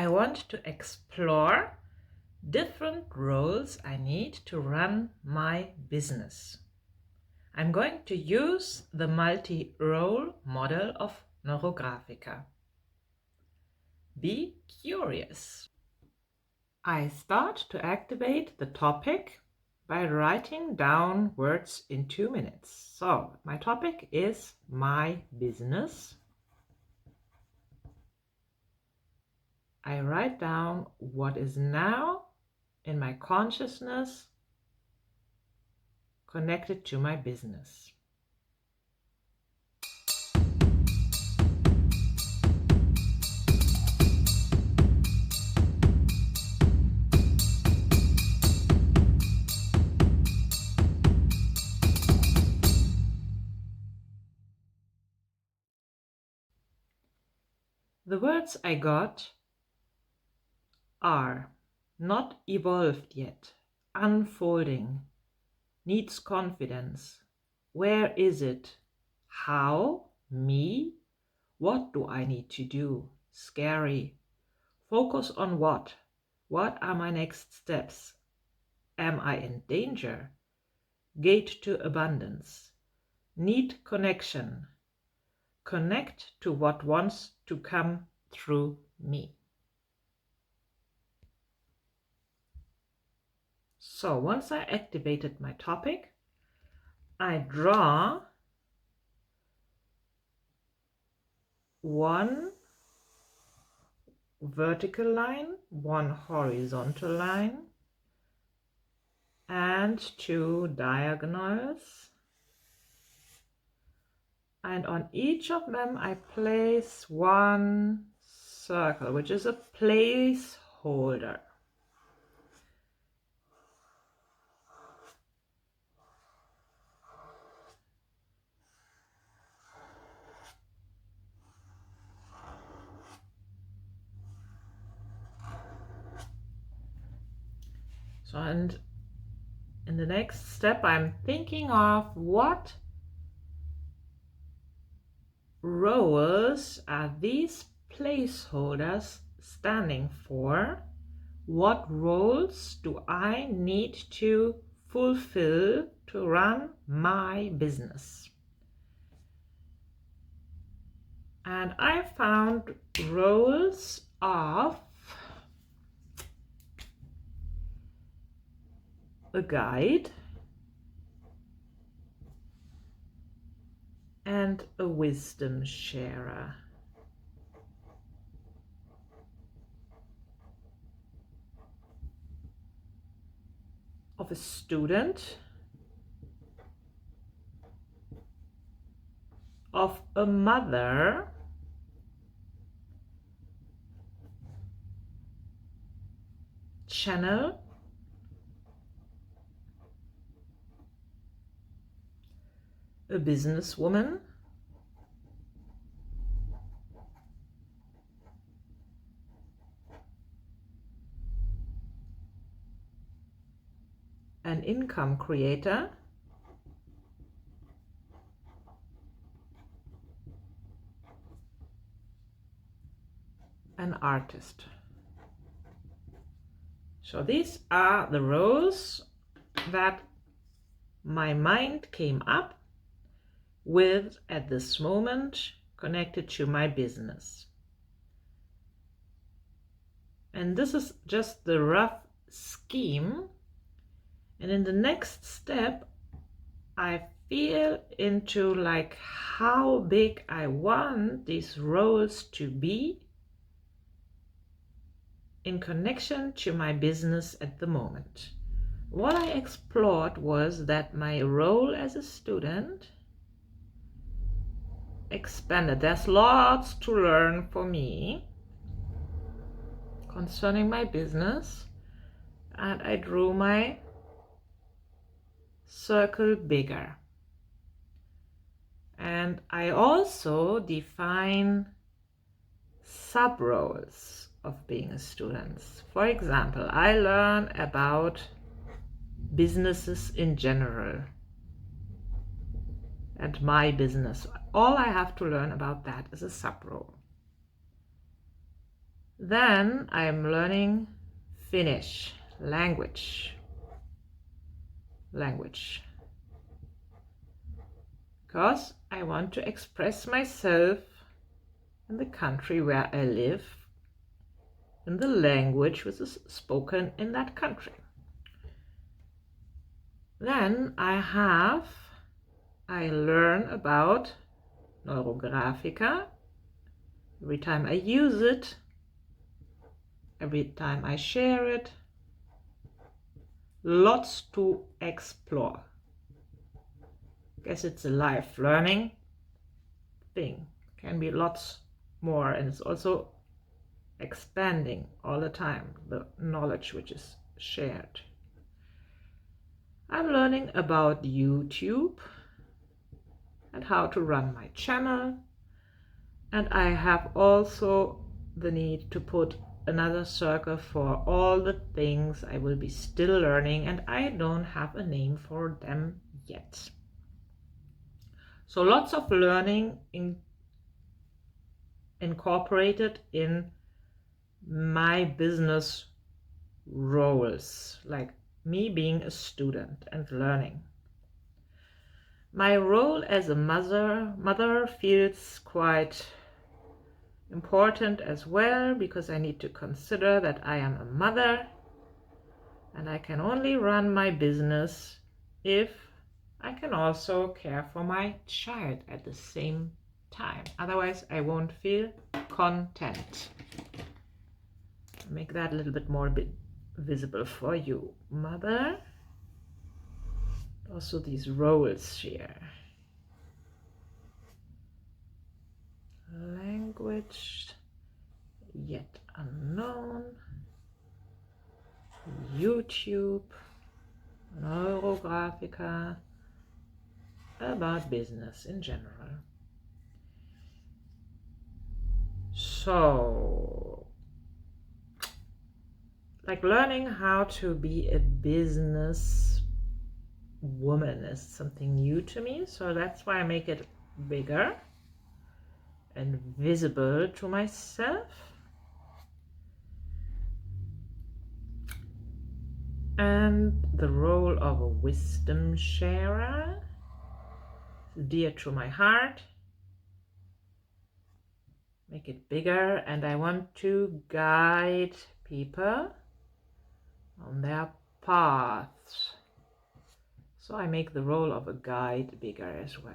I want to explore different roles I need to run my business. I'm going to use the multi-role model of Neurographica. Be curious. I start to activate the topic by writing down words in 2 minutes. So my topic is my business. I write down what is now in my consciousness connected to my business. The words I got are not evolved yet, unfolding, needs confidence, where is it, how, me, what do I need to do, scary, focus on what are my next steps, am I in danger, gate to abundance, need connection, connect to what wants to come through me. So once I activated my topic, I draw one vertical line, one horizontal line, and 2 diagonals. And on each of them I place one circle, which is a placeholder. So, and in the next step, I'm thinking of what roles are these placeholders standing for? What roles do I need to fulfill to run my business? And I found roles of a guide and a wisdom sharer. Of a student, of a mother, channel, a businesswoman, an income creator, an artist. So these are the roles that my mind came up with at this moment connected to my business. And this is just the rough scheme. And in the next step, I feel into like how big I want these roles to be in connection to my business at the moment. What I explored was that my role as a student expanded. There's lots to learn for me concerning my business, and I drew my circle bigger. And I also define sub-roles of being a student. For example, I learn about businesses in general and my business. All I have to learn about that is a sub-role. Then I'm learning Finnish language. Because I want to express myself in the country where I live, in the language which is spoken in that country. Then I learn about Neurographica. Every time I use it, every time I share it, lots to explore. Guess it's a life learning thing. Can be lots more, and it's also expanding all the time, the knowledge which is shared. I'm learning about YouTube and how to run my channel, and I have also the need to put another circle for all the things I will be still learning, and I don't have a name for them yet. So lots of learning incorporated in my business roles, like me being a student and learning. My role as a mother feels quite important as well, because I need to consider that I am a mother and I can only run my business if I can also care for my child at the same time. Otherwise, I won't feel content. Make that a little bit more visible for you. Mother. Also these roles here. Language, yet unknown. YouTube, Neurographica, about business in general. So, like learning how to be a business woman is something new to me, so that's why I make it bigger and visible to myself. And the role of a wisdom sharer is dear to my heart. Make it bigger, and I want to guide people on their paths. So I make the role of a guide bigger as well.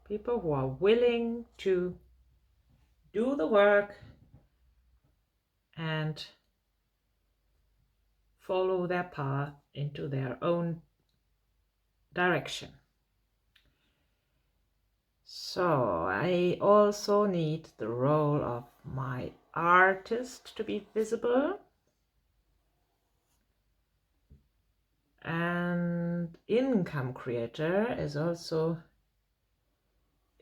People who are willing to do the work and follow their path into their own direction. So I also need the role of my artist to be visible. And income creator is also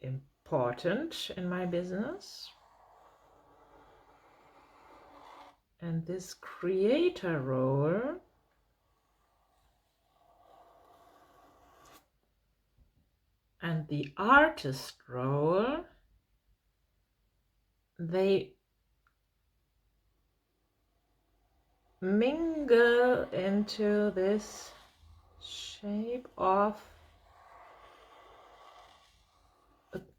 important in my business. And this creator role and the artist role, they mingle into this shape of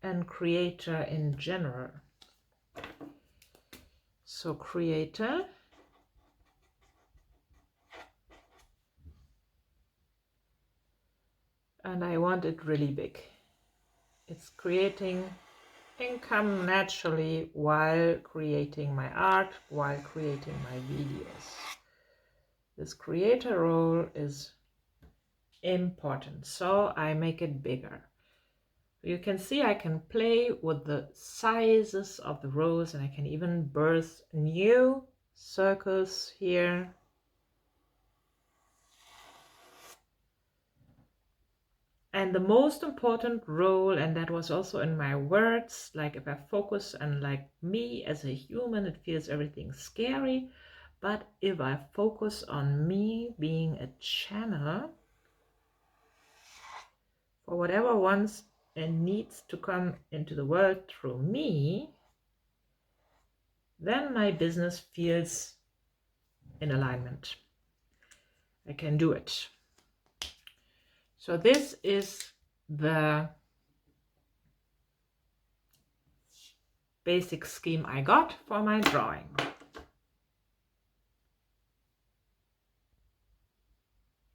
and creator in general. So creator, and I want it really big. It's creating income naturally while creating my art, while creating my videos. This creator role is important, so I make it bigger. You can see I can play with the sizes of the roles, and I can even birth new circles here. And the most important role, and that was also in my words, like if I focus on like me as a human, it feels everything scary. But if I focus on me being a channel for whatever wants and needs to come into the world through me, then my business feels in alignment. I can do it. So this is the basic scheme I got for my drawing.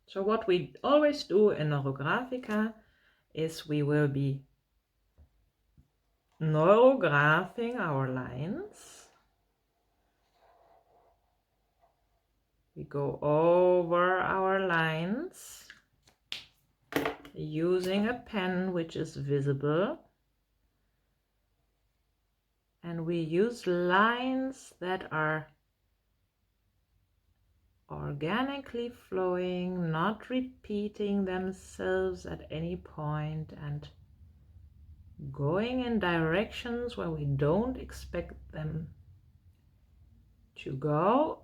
So what we always do in Neurographica is we will be neurographing our lines. We go over our lines using a pen which is visible, and we use lines that are organically flowing, not repeating themselves at any point, and going in directions where we don't expect them to go,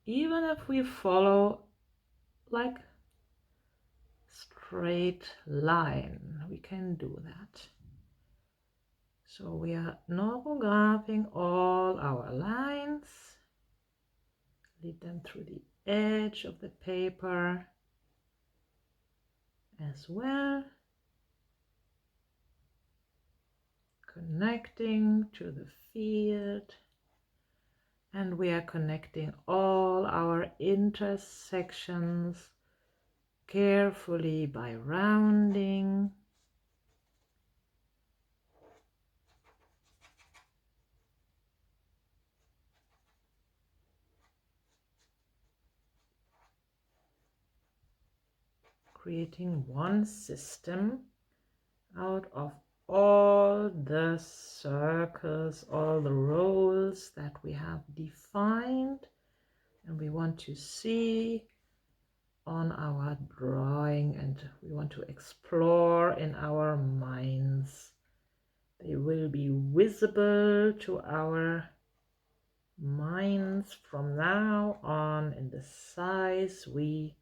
even if we follow like straight line, we can do that. So we are neurographing all our lines, lead them through the edge of the paper as well, connecting to the field, and we are connecting all our intersections carefully by rounding. Creating one system out of all the circles, all the roles that we have defined and we want to see on our drawing, and we want to explore in our minds. They will be visible to our minds from now on in the size we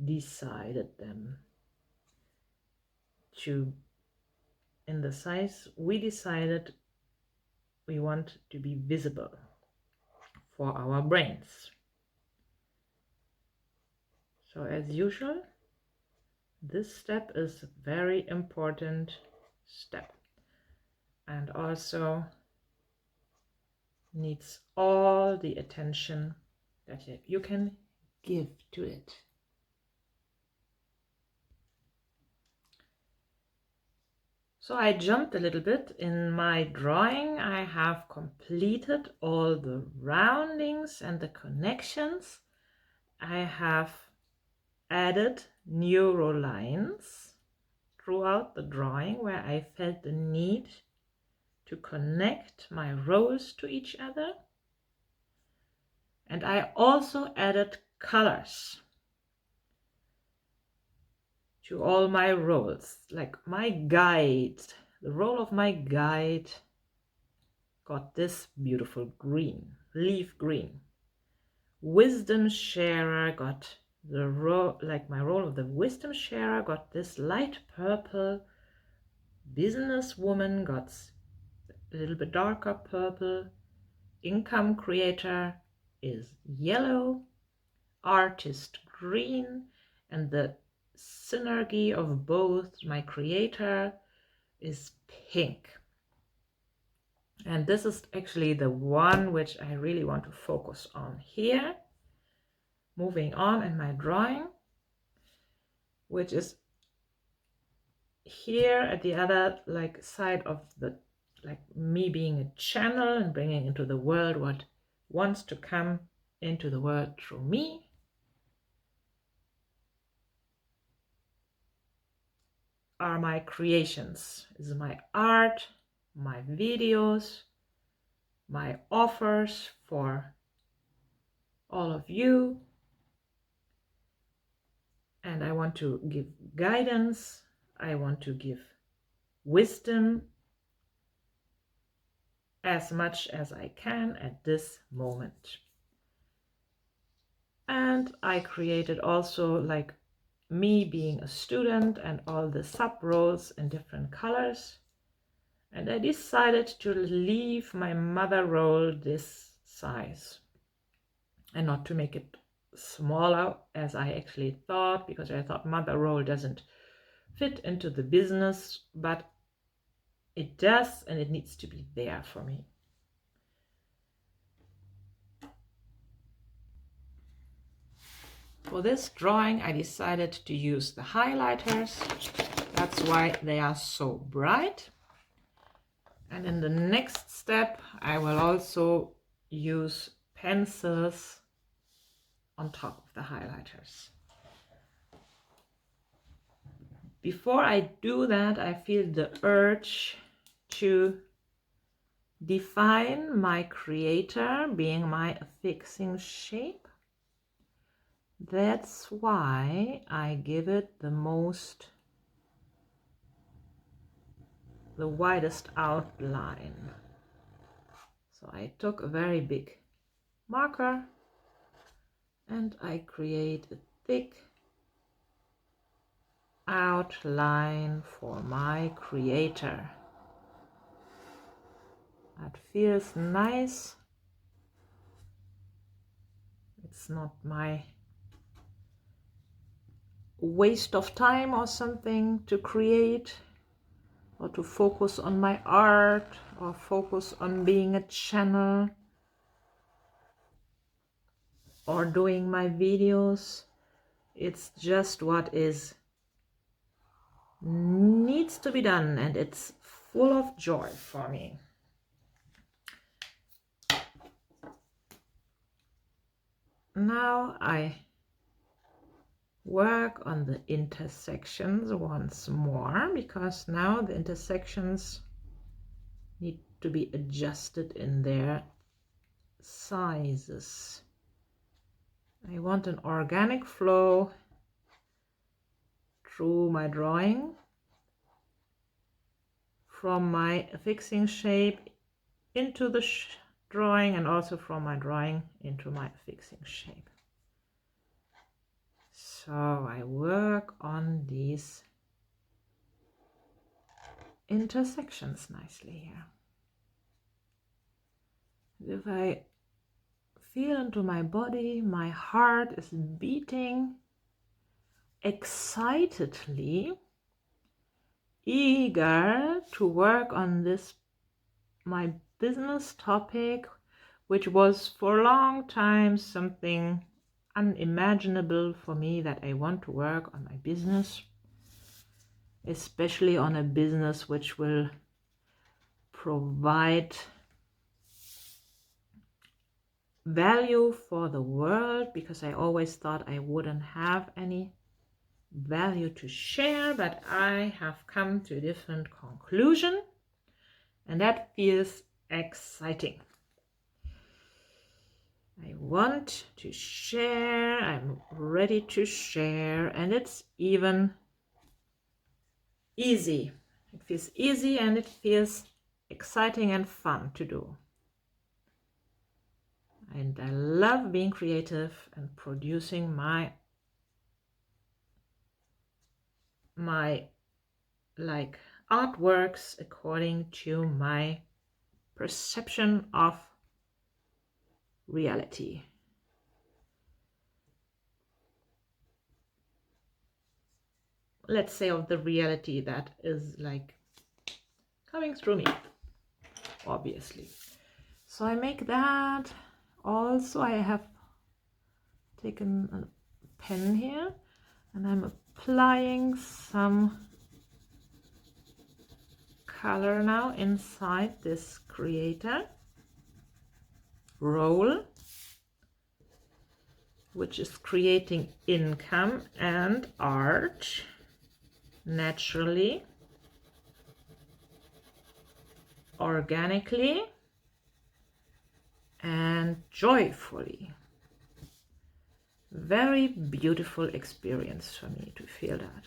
decided them to. In the size we decided we want to be visible for our brains. So as usual, this step is a very important step and also needs all the attention that you can give to it. So I jumped a little bit in my drawing. I have completed all the roundings and the connections. I have added neuro lines throughout the drawing where I felt the need to connect my roles to each other. And I also added colors to all my roles. Like my guide, the role of my guide got this beautiful green, leaf green. Wisdom sharer got the role, like my role of the wisdom sharer got this light purple. Businesswoman got a little bit darker purple. Income creator is yellow. Artist green. And the synergy of both my creator is pink. And this is actually the one which I really want to focus on here. Moving on in my drawing, which is here at the other side of the, me being a channel and bringing into the world what wants to come into the world through me. Are my creations, is my art, my videos, my offers for all of you. And I want to give guidance. I want to give wisdom as much as I can at this moment. And I created also me being a student and all the sub roles in different colors. And I decided to leave my mother roll this size and not to make it smaller as I actually thought, because I thought mother roll doesn't fit into the business, but it does, and it needs to be there for me. For this drawing, I decided to use the highlighters. That's why they are so bright. And in the next step, I will also use pencils on top of the highlighters. Before I do that, I feel the urge to define my creator being my affixing shape. That's why I give it the widest outline. So I took a very big marker and I create a thick outline for my creator. That feels nice. It's not my waste of time or something to create, or to focus on my art, or focus on being a channel, or doing my videos. It's just what needs to be done, and it's full of joy for me. Now I work on the intersections once more, because now the intersections need to be adjusted in their sizes. I want an organic flow through my drawing, from my affixing shape into the drawing, and also from my drawing into my affixing shape. So I work on these intersections nicely here. If I feel into my body, my heart is beating excitedly, eager to work on this, my business topic, which was for a long time something unimaginable for me, that I want to work on my business, especially on a business which will provide value for the world, because I always thought I wouldn't have any value to share, but I have come to a different conclusion, and that feels exciting. I want to share, I'm ready to share, and it's even easy. It feels easy and it feels exciting and fun to do. And I love being creative and producing my like artworks according to my perception of reality. Let's say of the reality that is like coming through me, obviously. So I make that. Also, I have taken a pen here and I'm applying some color now inside this creator roll, which is creating income and art naturally, organically, and joyfully. Very beautiful experience for me to feel that.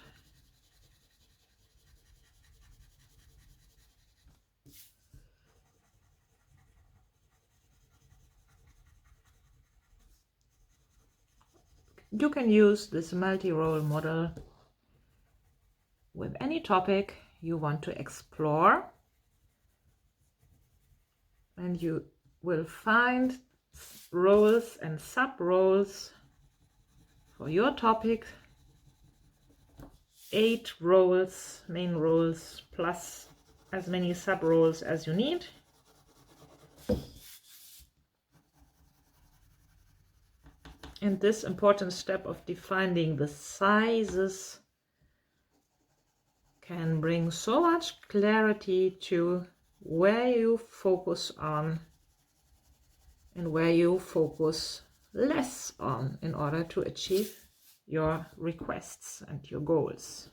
You can use this multi-roll model with any topic you want to explore. and you will find roles and sub-roles for your topic. 8 roles, main roles, plus as many sub-roles as you need. And this important step of defining the sizes can bring so much clarity to where you focus on and where you focus less on in order to achieve your requests and your goals.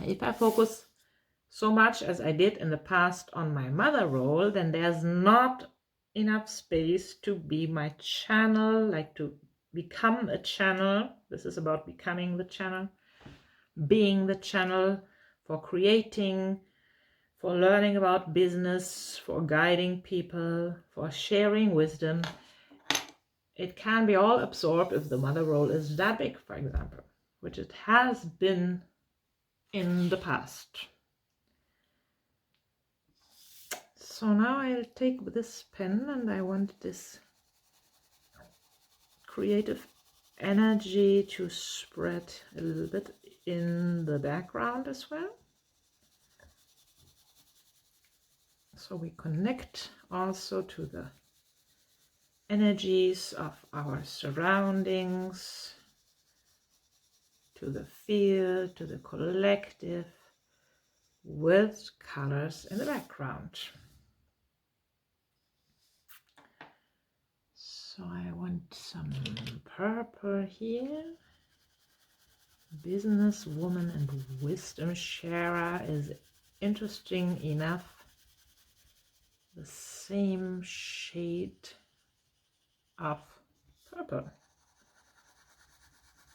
If I focus so much as I did in the past on my mother role, then there's not enough space to be my channel, like to become a channel. This is about becoming the channel, being the channel for creating, for learning about business, for guiding people, for sharing wisdom. It can be all absorbed if the mother role is that big, for example, which it has been in the past. So now I'll take this pen and I want this creative energy to spread a little bit in the background as well. So we connect also to the energies of our surroundings, to the field, to the collective, with colors in the background. So I want some purple here. Businesswoman and wisdom sharer is interesting enough. The same shade of purple.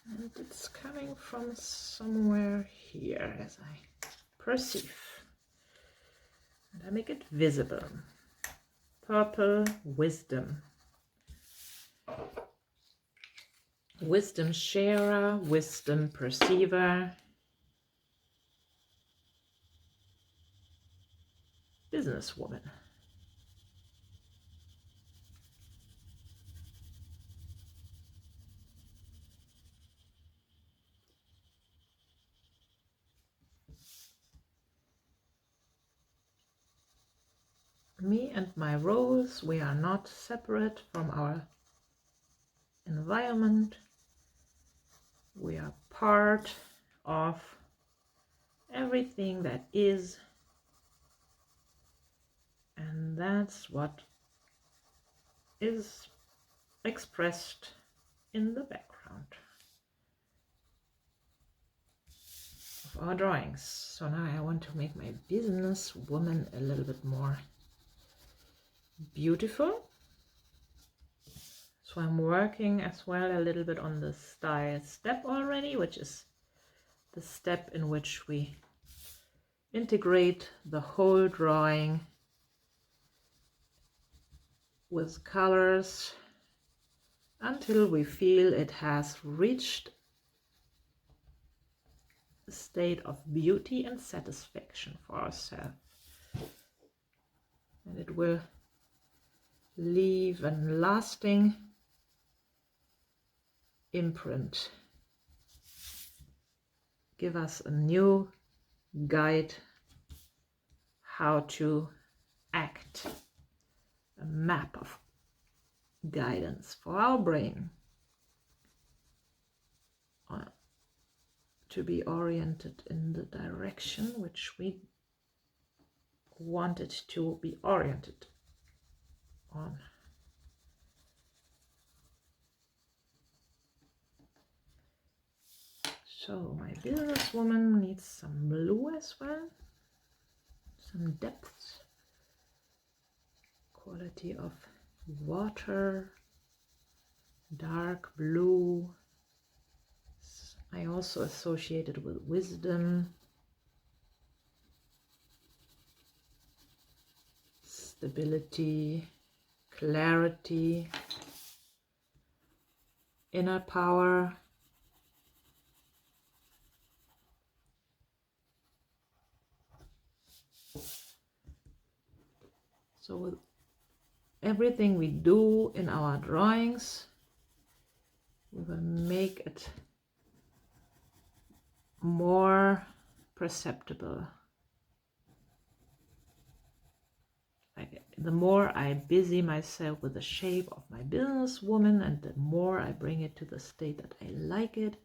And it's coming from somewhere here as I perceive. And I make it visible. Purple wisdom. Wisdom sharer, wisdom perceiver, businesswoman. Me and my roles, we are not separate from our environment. We are part of everything that is, and that's what is expressed in the background of our drawings. So now I want to make my businesswoman a little bit more beautiful. So I'm working as well a little bit on the style step already, which is the step in which we integrate the whole drawing with colors until we feel it has reached a state of beauty and satisfaction for ourselves. And it will leave a lasting imprint, give us a new guide how to act, a map of guidance for our brain to be oriented in the direction which we want it to be oriented on. So my businesswoman needs some blue as well, some depth, quality of water, dark blue. I also associate it with wisdom, stability, clarity, inner power. So with everything we do in our drawings, we will make it more perceptible. The more I busy myself with the shape of my businesswoman, and the more I bring it to the state that I like it,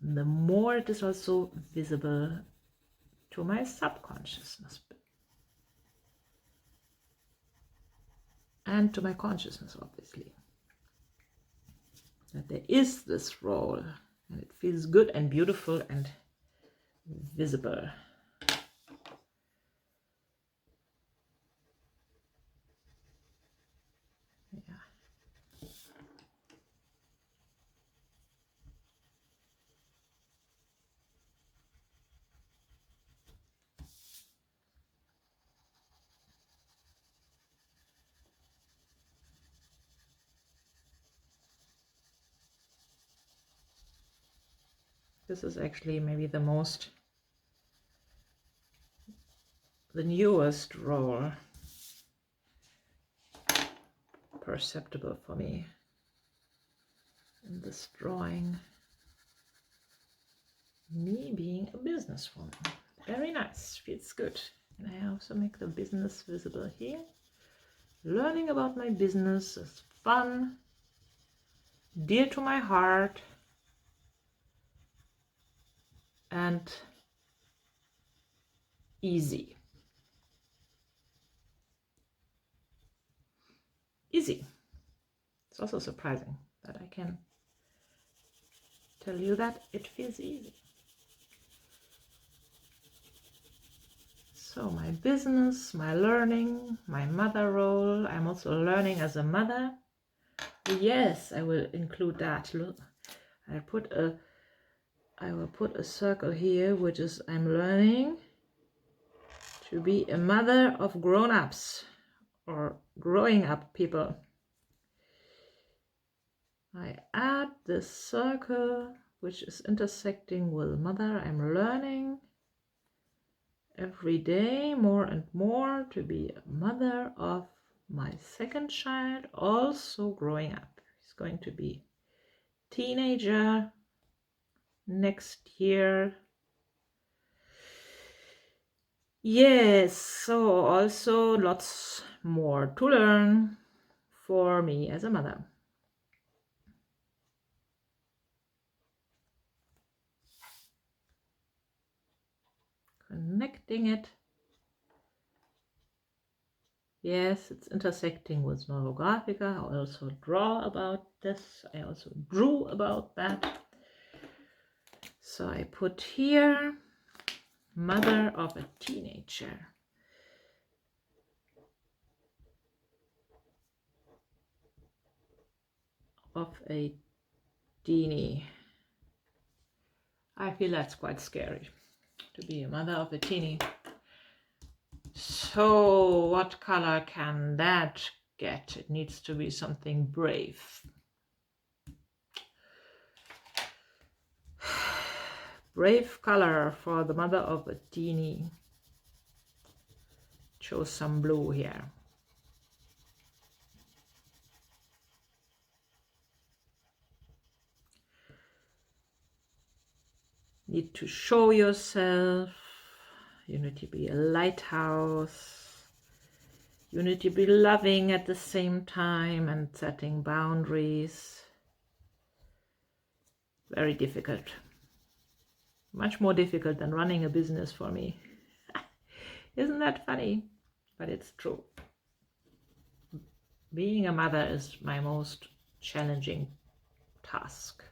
the more it is also visible to my subconsciousness and to my consciousness, obviously, that there is this role, and it feels good and beautiful and visible. Yeah. This is actually maybe the newest role perceptible for me in this drawing. Me being a businesswoman. Very nice, feels good. And I also make the business visible here. Learning about my business is fun, dear to my heart, and easy. Easy. It's also surprising that I can tell you that it feels easy. So my business, my learning, my mother role. I'm also learning as a mother. Yes, I will include that. Look, I will put a circle here, which is I'm learning to be a mother of grown-ups or growing up people. I add this circle, which is intersecting with mother. I'm learning every day more and more to be a mother of my second child, also growing up. He's going to be teenager next year. Yes, so also lots more to learn for me as a mother. Connecting it. Yes, it's intersecting with Neurographica. I also draw about this. I also drew about that. So I put here, mother of a teenager. Of a teenie. I feel that's quite scary, to be a mother of a teenie. So what color can that get? It needs to be something brave. Brave color for the mother of a teenie. Chose some blue here. Need to show yourself. You need to be a lighthouse. You need to be loving at the same time and setting boundaries. Very difficult. Much more difficult than running a business for me. Isn't that funny? But it's true. Being a mother is my most challenging task.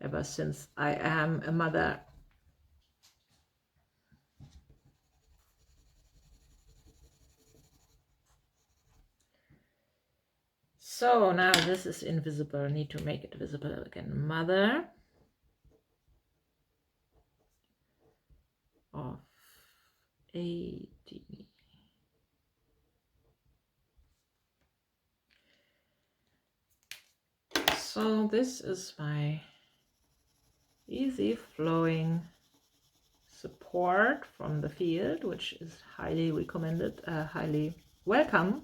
Ever since I am a mother. So now this is invisible. I need to make it visible again. Mother of a teenie. So this is my easy flowing support from the field, which is highly recommended, highly welcome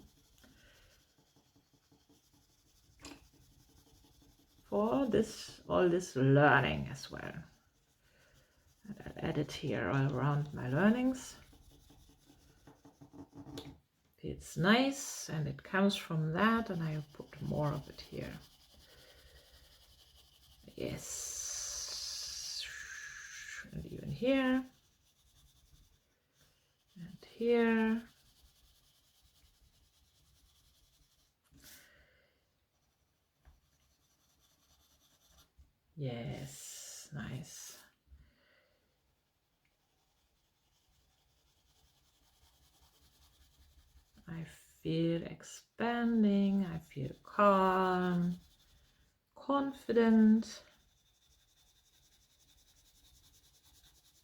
for this, all this learning as well. And I'll add it here all around my learnings. It's nice, and it comes from that, and I put more of it here. Yes, and even here, and here. Yes, nice. I feel expanding, I feel calm, confident.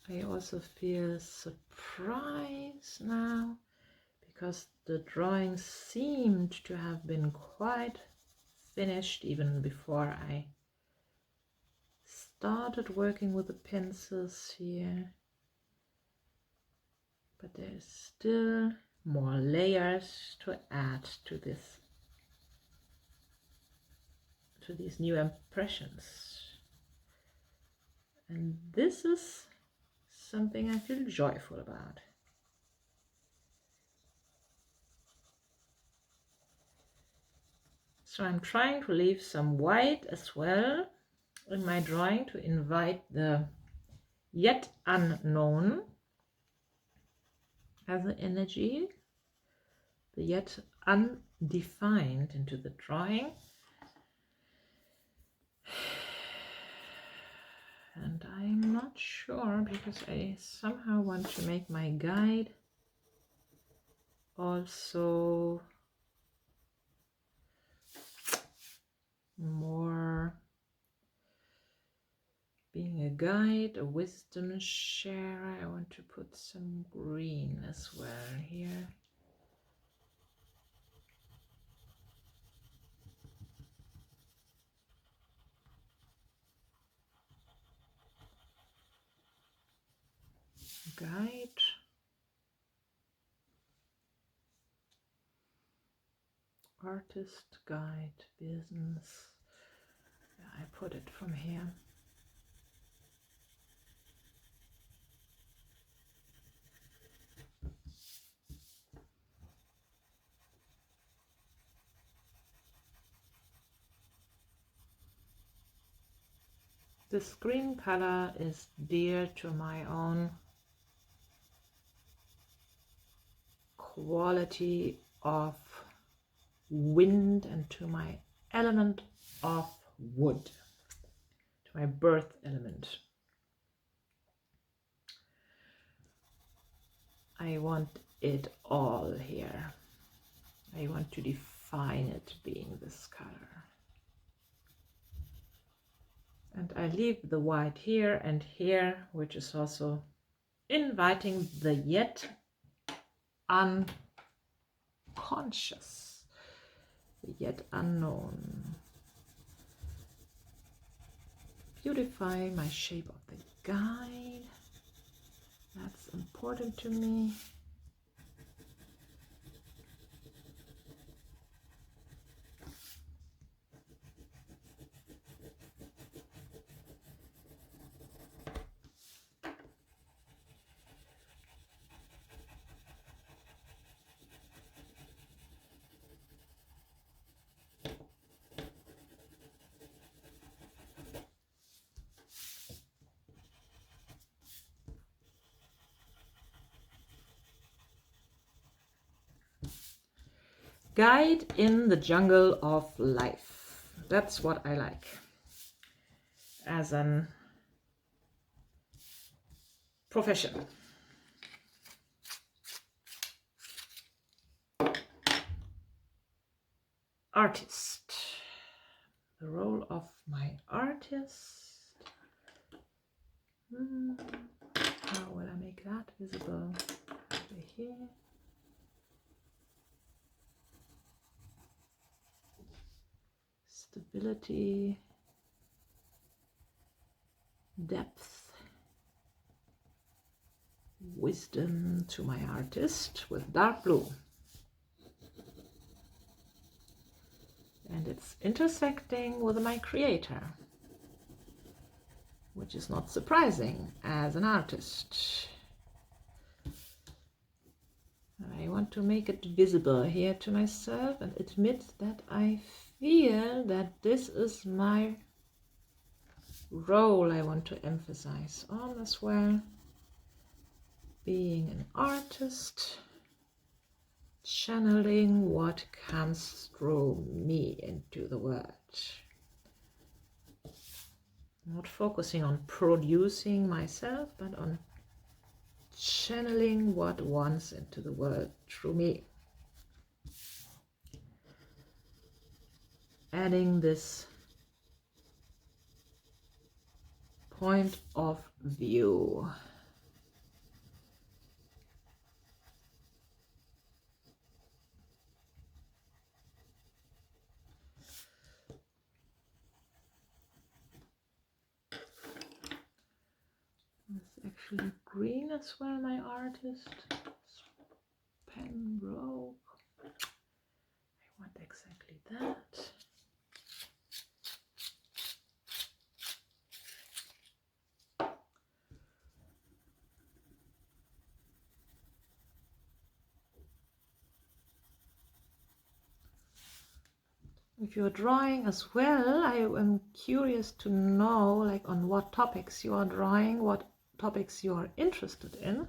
I also feel surprise now, because the drawing seemed to have been quite finished even before I started working with the pencils here. But there's still more layers to add to this, to these new impressions. And this is something I feel joyful about. So I'm trying to leave some white as well in my drawing to invite the yet unknown as an energy, the yet undefined into the drawing. And I'm not sure, because I somehow want to make my guide also more being a guide, a wisdom sharer. I want to put some green as well here. Guide. Artist, guide, business. Yeah, I put it from here. This green color is dear to my own quality of wind and to my element of wood, to my birth element. I want it all here. I want to define it being this color. And I leave the white here and here, which is also inviting the yet unconscious, the yet unknown. Beautify my shape of the guide. That's important to me. Guide in the jungle of life. That's what I like as an profession. Artist. The role of my artist. How will I make that visible? Over here. Stability, depth, wisdom to my artist with dark blue. And it's intersecting with my creator, which is not surprising as an artist. I want to make it visible here to myself and admit that I feel that this is my role I want to emphasize on as well. Being an artist, channeling what comes through me into the world. Not focusing on producing myself, but on channeling what wants into the world through me. Adding this point of view. It's actually green as well, my artist. Pen broke. I want exactly that. If you're drawing as well, I am curious to know, like, on what topics you are drawing, what topics you are interested in,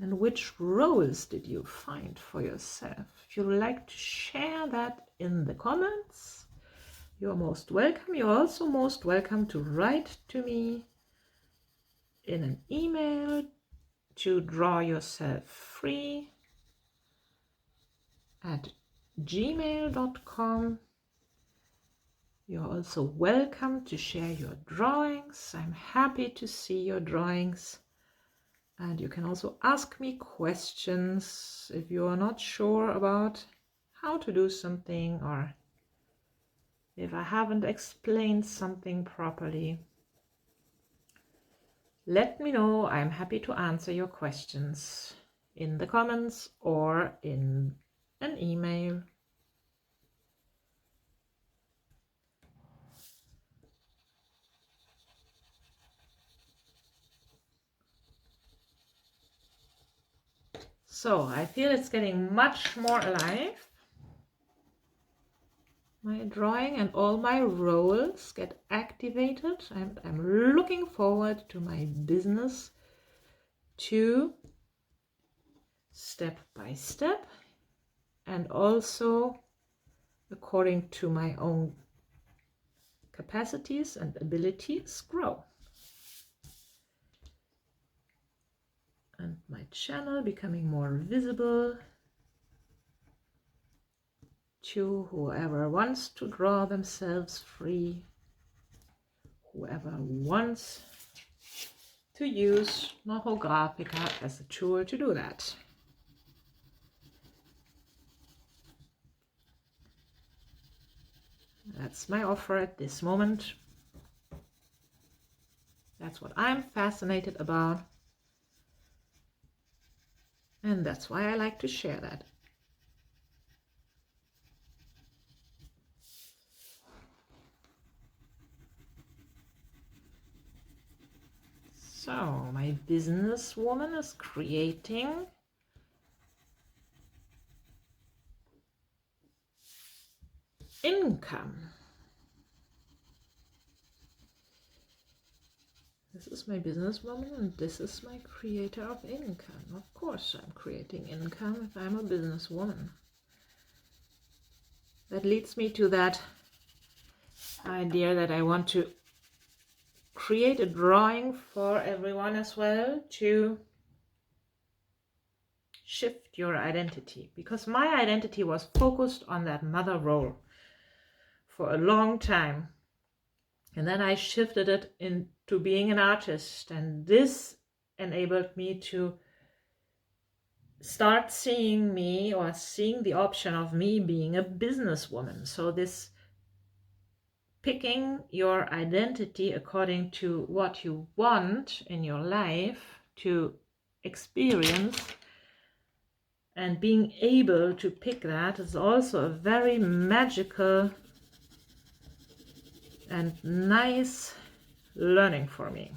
and which roles did you find for yourself. If you would like to share that in the comments, you're most welcome. You're also most welcome to write to me in an email to drawyourselffree at gmail.com. You're also welcome to share your drawings. I'm happy to see your drawings. And you can also ask me questions if you are not sure about how to do something, or if I haven't explained something properly. Let me know. I'm happy to answer your questions in the comments or in an email. So I feel it's getting much more alive. My drawing and all my roles get activated, and I'm looking forward to my business to step by step, and also according to my own capacities and abilities grow. And my channel becoming more visible to whoever wants to draw themselves free, whoever wants to use Neurographica as a tool to do that. That's my offer at this moment. That's what I'm fascinated about. And that's why I like to share that. So my businesswoman is creating income. This is my businesswoman and this is my creator of income. Of course I'm creating income if I'm a businesswoman. That leads me to that idea that I want to create a drawing for everyone as well to shift your identity, because my identity was focused on that mother role for a long time, and then I shifted it into being an artist, and this enabled me to start seeing me, or seeing the option of me being a businesswoman. So this picking your identity according to what you want in your life to experience, and being able to pick that is also a very magical and nice learning for me.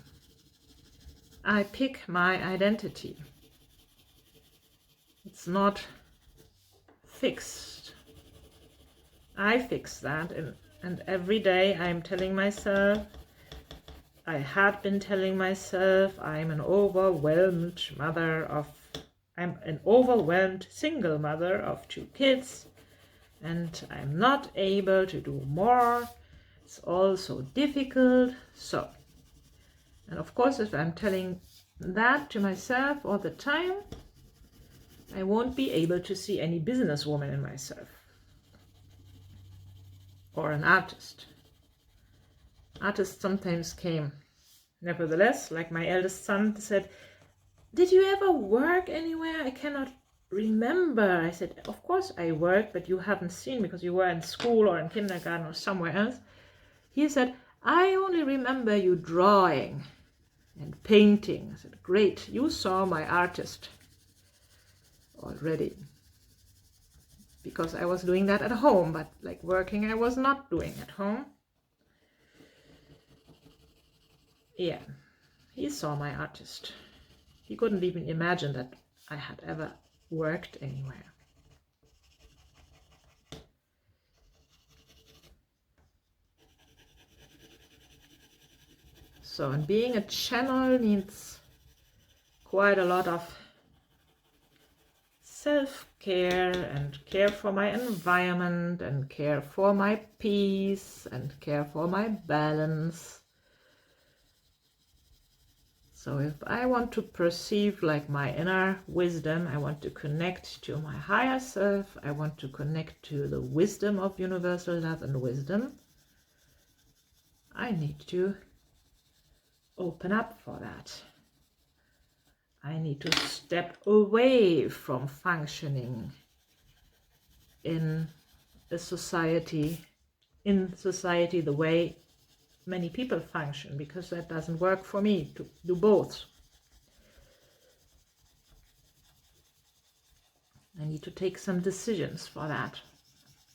I pick my identity. It's not fixed. I fix that, and every day I'm telling myself, I had been telling myself, I'm an overwhelmed single mother of 2 kids, and I'm not able to do more. It's all so difficult. So, and of course, if I'm telling that to myself all the time, I won't be able to see any businesswoman in myself or an artist. Artists sometimes came. Nevertheless, like my eldest son said, did you ever work anywhere? I cannot remember. I said, of course I worked, but you haven't seen because you were in school or in kindergarten or somewhere else. He said, I only remember you drawing and painting. I said, great, you saw my artist already. Because I was doing that at home, but like working I was not doing at home. Yeah, he saw my artist. He couldn't even imagine that I had ever worked anywhere. So, and being a channel needs quite a lot of self-care and care for my environment and care for my peace and care for my balance. So if I want to perceive like my inner wisdom, I want to connect to my higher self, I want to connect to the wisdom of universal love and wisdom, I need to open up for that. I need to step away from functioning in society the way many people function, because that doesn't work for me to do both. I need to take some decisions for that,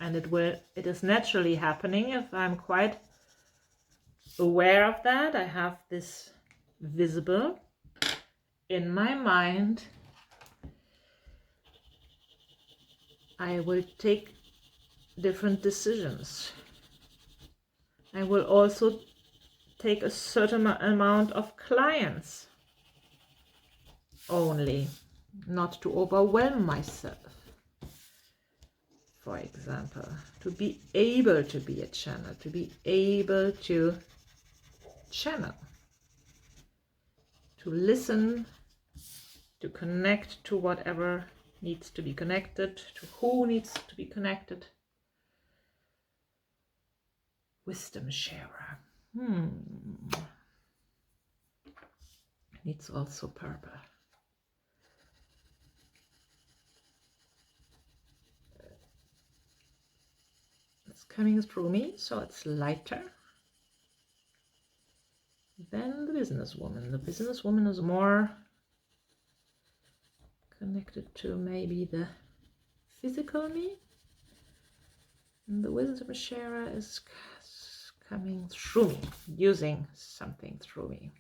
and it is naturally happening if I'm quite aware of that. I have this visible in my mind. I will take different decisions. I will also take a certain amount of clients only, not to overwhelm myself. For example, to be able to be a channel, to be able to channel, to listen, to connect to whatever needs to be connected, to who needs to be connected. Wisdom sharer. Needs also purple. It's coming through me, so it's lighter than the businesswoman. The businesswoman is more connected to maybe the physical me, and the wisdom sharer is coming through me, using something through me,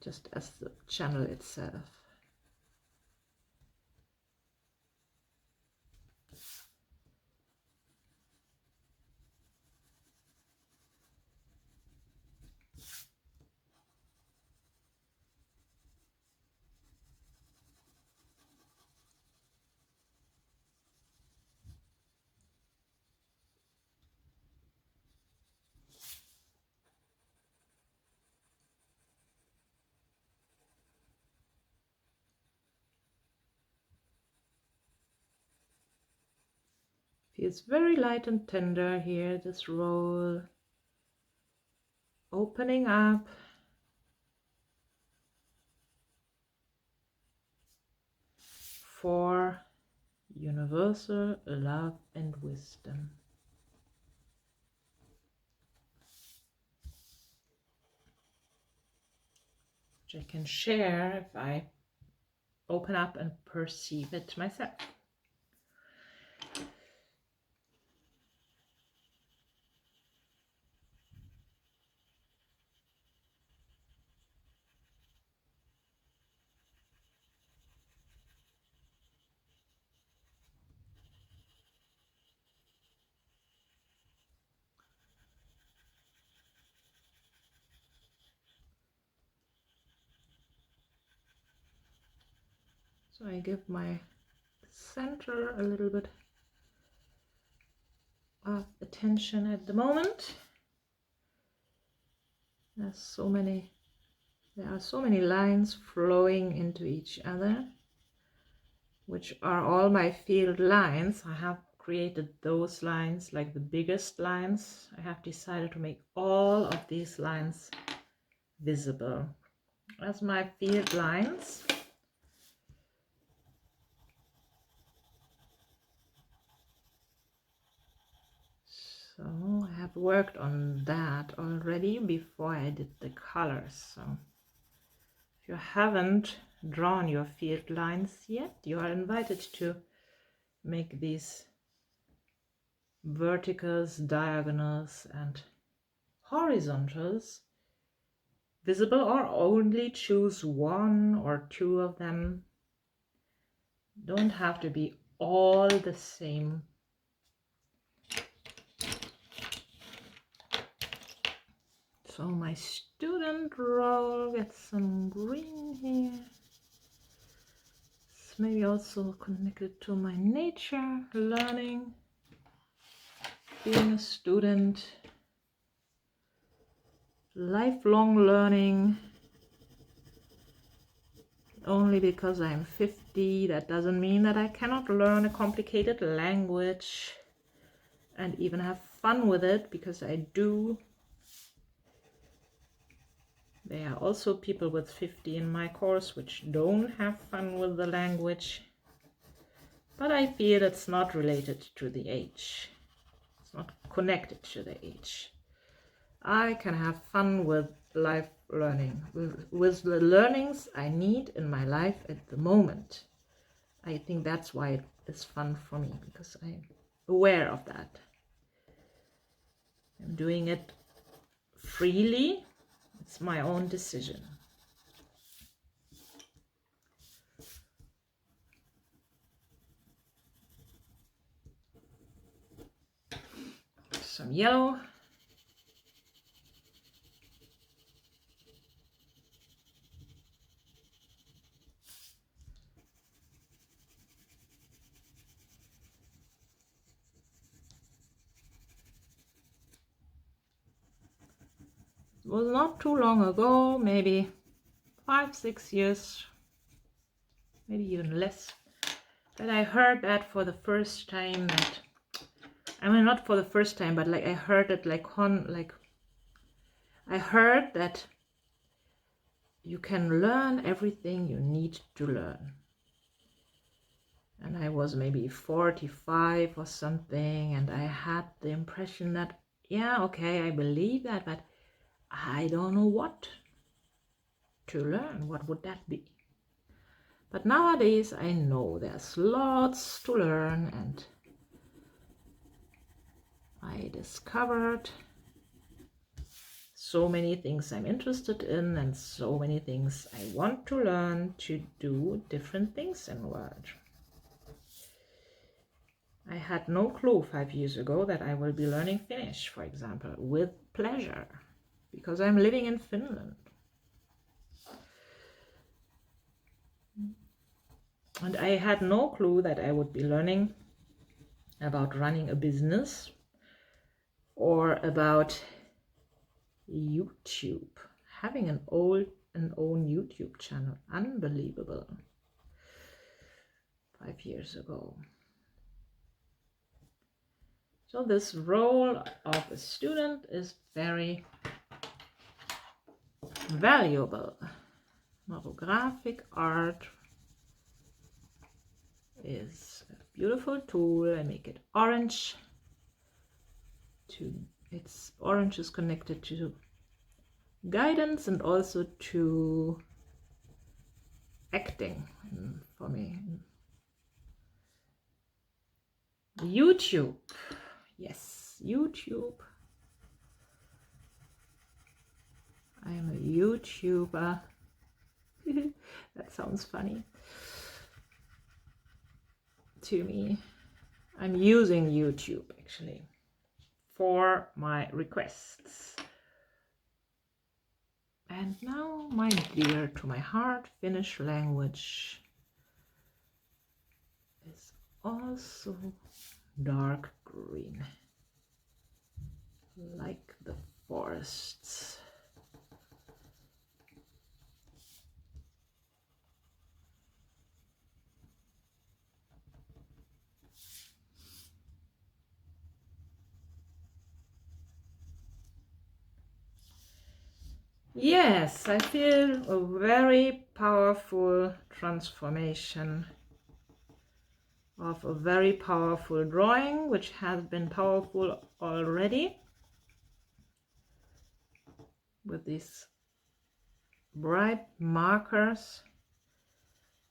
just as the channel itself. Feels very light and tender here, this roll, opening up for universal love and wisdom. which I can share if I open up and perceive it myself. So I give my center a little bit of attention at the moment. There are so many lines flowing into each other, which are all my field lines. I have created those lines like the biggest lines. I have decided to make all of these lines visible as my field lines. So I have worked on that already before I did the colors. So if you haven't drawn your field lines yet, you are invited to make these verticals, diagonals and horizontals visible, or only choose one or two of them. Don't have to be all the same. So my student role gets some green here. It's maybe also connected to my nature, learning, being a student, lifelong learning. Only because I'm 50, that doesn't mean that I cannot learn a complicated language and even have fun with it, because I do. There are also people with 50 in my course which don't have fun with the language, but I feel it's not related to the age. It's not connected to the age. I can have fun with life learning, with the learnings I need in my life at the moment. I think that's why it is fun for me, because I'm aware of that. I'm doing it freely. It's my own decision. Some yellow. It was not too long ago, maybe 5-6 years, maybe even less, that I heard that for the first time. That, I mean, not for the first time, but like I heard it I heard that you can learn everything you need to learn. And I was maybe 45 or something, and I had the impression that, yeah, okay, I believe that, but I don't know what to learn. What would that be? But nowadays I know there's lots to learn, and I discovered so many things I'm interested in, and so many things I want to learn to do different things in the world. I had no clue 5 years ago that I will be learning Finnish, for example, with pleasure, because I'm living in Finland. And I had no clue that I would be learning about running a business or about YouTube, having an own YouTube channel. Unbelievable. 5 years ago. So this role of a student is very valuable. Neurographic art is a beautiful tool. I make it orange. Orange is connected to guidance and also to acting for me. YouTube. Yes, YouTube. I am a YouTuber. That sounds funny to me. I'm using YouTube actually for my requests. And now, my dear to my heart, Finnish language is also dark green, like the forests. Yes, I feel a very powerful transformation of a very powerful drawing, which has been powerful already with these bright markers,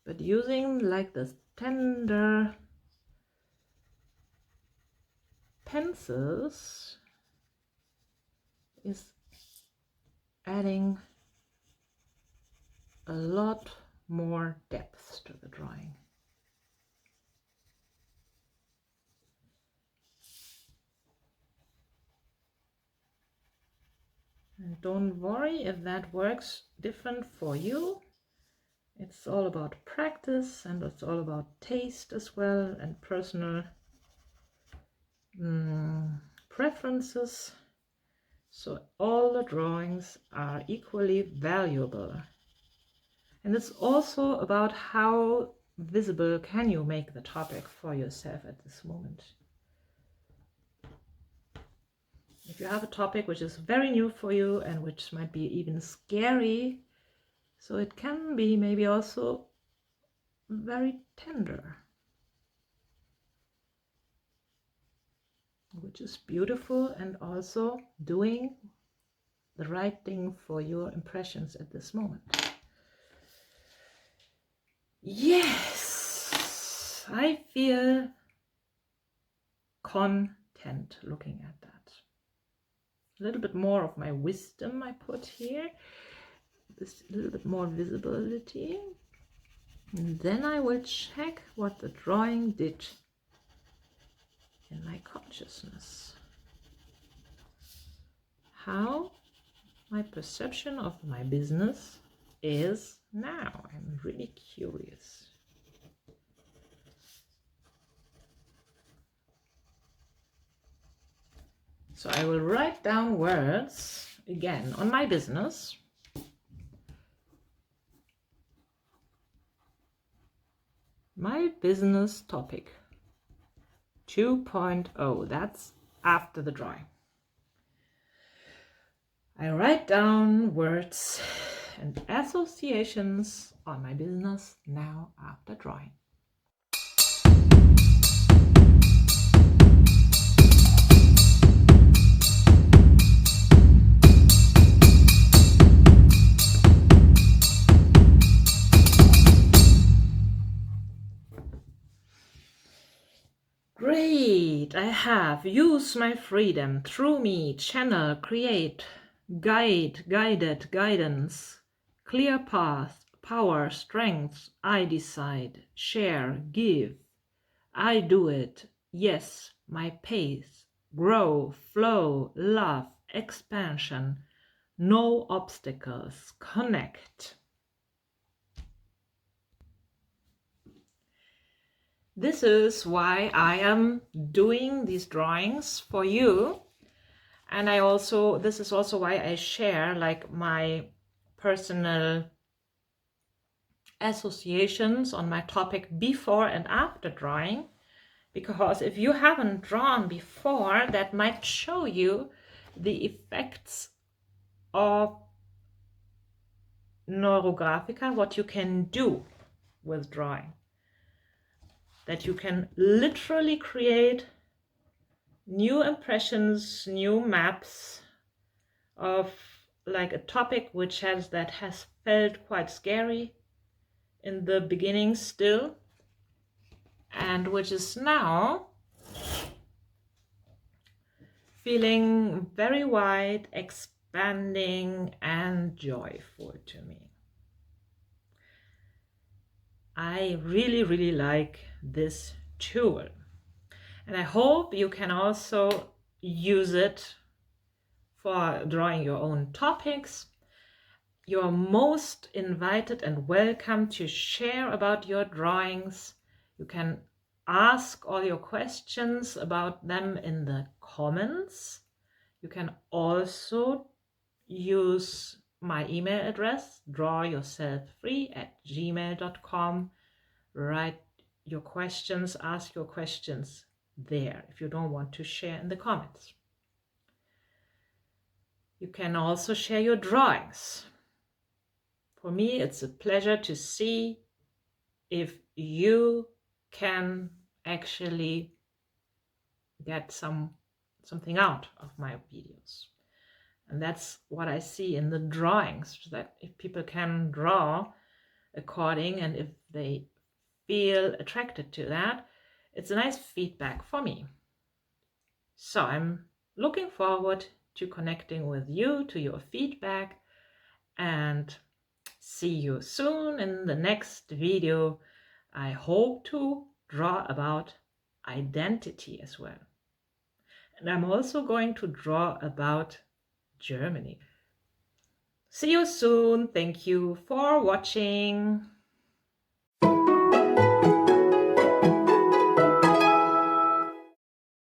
but using like this tender pencils is adding a lot more depth to the drawing. And don't worry if that works different for you. It's all about practice, and it's all about taste as well, and personal preferences. So all the drawings are equally valuable. And it's also about how visible can you make the topic for yourself at this moment. If you have a topic which is very new for you and which might be even scary, so it can be maybe also very tender, which is beautiful, and also doing the right thing for your impressions at this moment. Yes, I feel content looking at that. A little bit more of my wisdom I put here, this little bit more visibility, and then I will check what the drawing did in my consciousness, how my perception of my business is now. I'm really curious. So I will write down words again on my business. My business topic 2.0, that's after the drawing. I write down words and associations on my business now after drawing. Great, I have use my freedom through me, channel, create, guided, guidance, clear path, power, strength, I decide, share, give, I do it, yes, my pace, grow, flow, love, expansion, no obstacles, connect. This is why I am doing these drawings for you. And this is also why I share like my personal associations on my topic before and after drawing. Because if you haven't drawn before, that might show you the effects of Neurographica, what you can do with drawing. That you can literally create new impressions, new maps of like a topic which has felt quite scary in the beginning still, and which is now feeling very wide, expanding and joyful to me. I really like this tool, and I hope you can also use it for drawing your own topics. You're most invited and welcome to share about your drawings. You can ask all your questions about them in the comments. You can also use my email address, drawyourselffree@gmail.com. Write your questions, ask your questions there if you don't want to share in the comments. You can also share your drawings. For me, it's a pleasure to see if you can actually get something out of my videos. And that's what I see in the drawings, that if people can draw according, and if they feel attracted to that, it's a nice feedback for me. So I'm looking forward to connecting with you, to your feedback, and see you soon in the next video. I hope to draw about identity as well. And I'm also going to draw about Germany. See you soon. Thank you for watching.